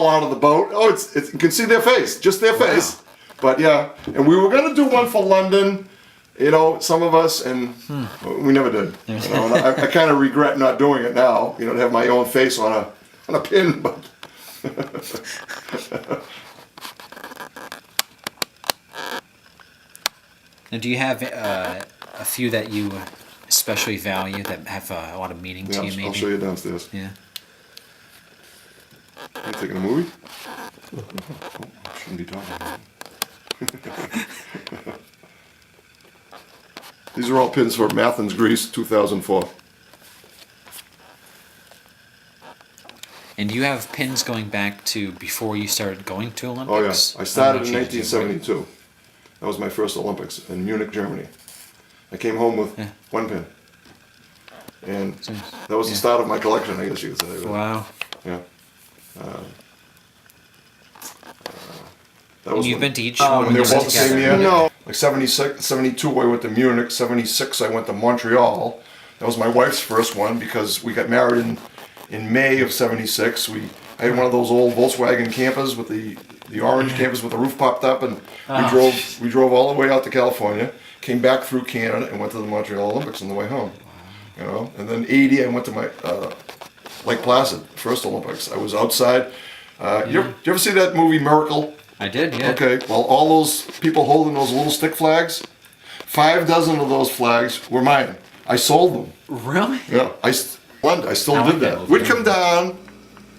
fell out of the boat. Oh, you can see their face, just their face. But yeah, and we were going to do one for London, some of us, and we never did. And I kind of regret not doing it now, to have my own face on a pin. But Now, do you have a few that you especially value that have a lot of meaning to you, maybe? I'll show you downstairs. Yeah. You taking a movie? Shouldn't be talking. These are all pins for Athens, Greece, 2004. And do you have pins going back to before you started going to Olympics? Oh yes, I started in 1972. That was my first Olympics in Munich, Germany. I came home with one pin. And that was the start of my collection, I guess you could say. Wow. Yeah. You've been to each one when they were both together? the same year? No. Like 76, 72 I went to Munich, 76 I went to Montreal. That was my wife's first one because we got married in May of 76. I had one of those old Volkswagen campers with the orange campers with the roof popped up, and we drove all the way out to California, came back through Canada and went to the Montreal Olympics on the way home. And then 80 I went to my Lake Placid, first Olympics. I was outside. You ever see that movie Miracle? I did, yeah. Okay, well, all those people holding those little stick flags, 5 dozen of those flags were mine. I sold them. Really? Yeah, I still did that. We'd come down,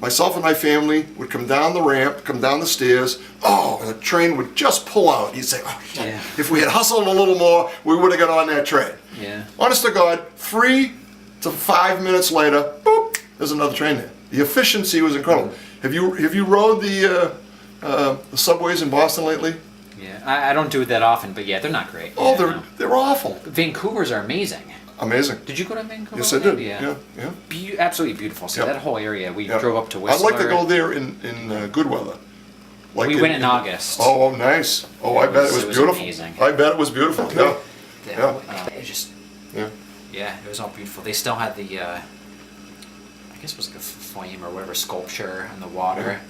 myself and my family would come down the ramp, come down the stairs, and the train would just pull out. You'd say, oh, shit. Yeah. If we had hustled a little more, we would have got on that train. Yeah. Honest to God, 3 to 5 minutes later, boop, there's another train there. The efficiency was incredible. Have you rode the subways in Boston lately? Yeah, I don't do it that often, but yeah, they're not great. Oh, they're awful. Vancouver's are amazing. Amazing. Did you go to Vancouver? Yes, I did. Yeah. Absolutely beautiful. So that whole area, we drove up to I'd Whistler. like to go there in good weather. Like we went in August. Oh, nice. Oh, I bet it was beautiful. Amazing. I bet it was beautiful. Yeah. It just. Yeah. Yeah, it was all beautiful. They still had the, I guess it was like a flame or whatever sculpture in the water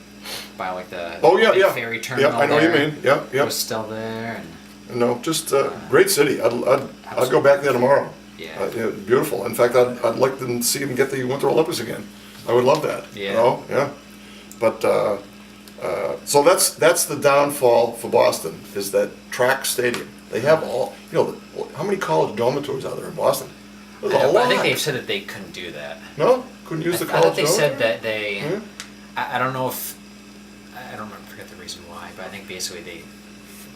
by like the big ferry terminal. Yeah, I know what you mean. Yeah. It was still there. No, just great city. I'd go back there tomorrow. Yeah. Beautiful. In fact, I'd like to see them get the Winter Olympics again. I would love that. Yeah. Yeah. But so that's the downfall for Boston is that track stadium. They have all how many college dormitories are there in Boston? There's a lot. I think they've said that they couldn't do that. No, couldn't use the college. I thought they said that they. Yeah. I don't know if I don't forget the reason why, but I think basically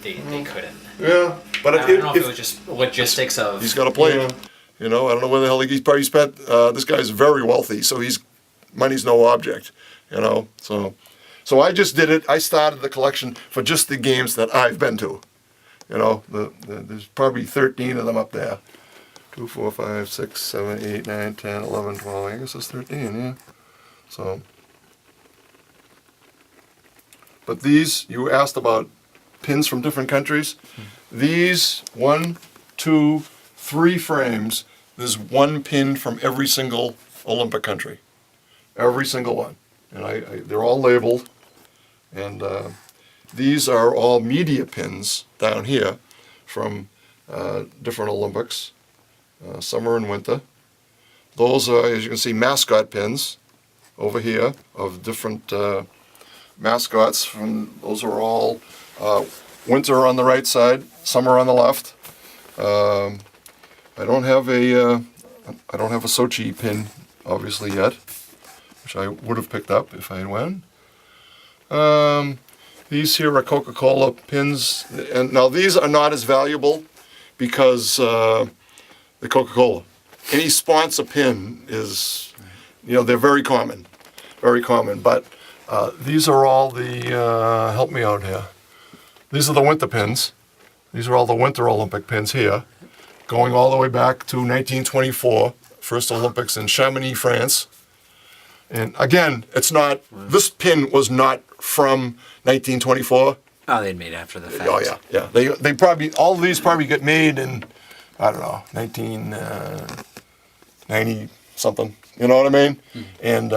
they couldn't. Yeah, but I don't know if it was just logistics of. He's got a plan. I don't know where the hell he's probably spent. This guy's very wealthy, so money's no object. So I just did it. I started the collection for just the games that I've been to. There's probably 13 of them up there. 2, 4, 5, 6, 7, 8, 9, 10, 11, 12. I guess it's 13. Yeah. So. But these, you asked about pins from different countries. These 1, 2, 3 frames. There's one pin from every single Olympic country, every single one, and they're all labeled. And these are all media pins down here from different Olympics, summer and winter. Those are, as you can see, mascot pins over here of different mascots. Those are all winter on the right side, summer on the left. I don't have a Sochi pin, obviously, yet, which I would have picked up if I had won. These here are Coca-Cola pins, and now these are not as valuable because the Coca-Cola. Any sponsor pin is, they're very common, but these are all the, help me out here. These are the winter pins. These are all the Winter Olympic pins here, going all the way back to 1924, first Olympics in Chamonix, France. And again, this pin was not from 1924. Oh, they'd made after the fact. Oh, yeah. They probably, all of these probably get made in, I don't know, 1990 something. You know what I mean? Mm-hmm. And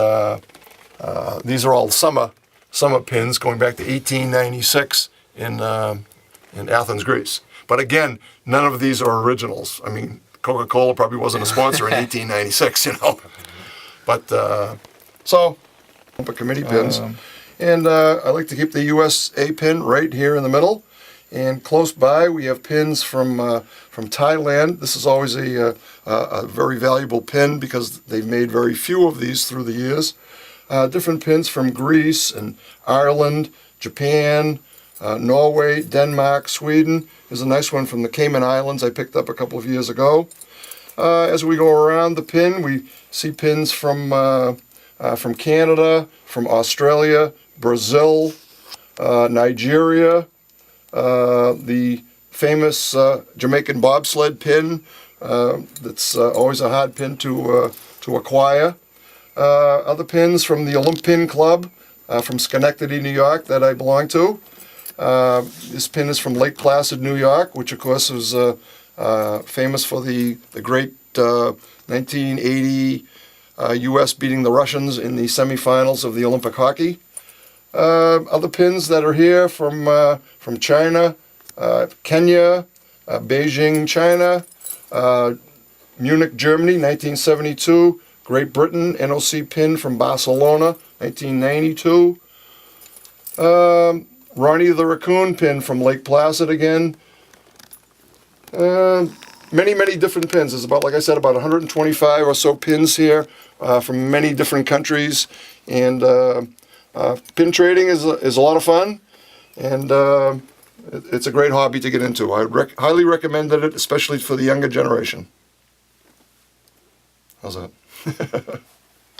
these are all summer summit pins going back to 1896 in Athens, Greece. But again, none of these are originals. I mean, Coca-Cola probably wasn't a sponsor in 1896, you know. But so, committee pins, and I like to keep the USA pin right here in the middle. And close by, we have pins from Thailand. This is always a very valuable pin because they've made very few of these through the years. Different pins from Greece and Ireland, Japan, Norway, Denmark, Sweden. Here's a nice one from the Cayman Islands I picked up a couple of years ago. As we go around the pin, we see pins from Canada, from Australia, Brazil, Nigeria, the famous Jamaican bobsled pin that's always a hard pin to acquire. Other pins from the Olympian Club from Schenectady, New York, that I belong to. This pin is from Lake Placid, New York, which of course was famous for the great 1980 U.S. beating the Russians in the semifinals of the Olympic hockey. Other pins that are here from China, Kenya, Beijing, China, Munich, Germany, 1972. Great Britain, NOC pin from Barcelona, 1992. Ronnie the Raccoon pin from Lake Placid again. Many, many different pins. There's about, like I said, about 125 or so pins here from many different countries. And pin trading is a lot of fun, and it's a great hobby to get into. I highly recommend it, especially for the younger generation. How's that?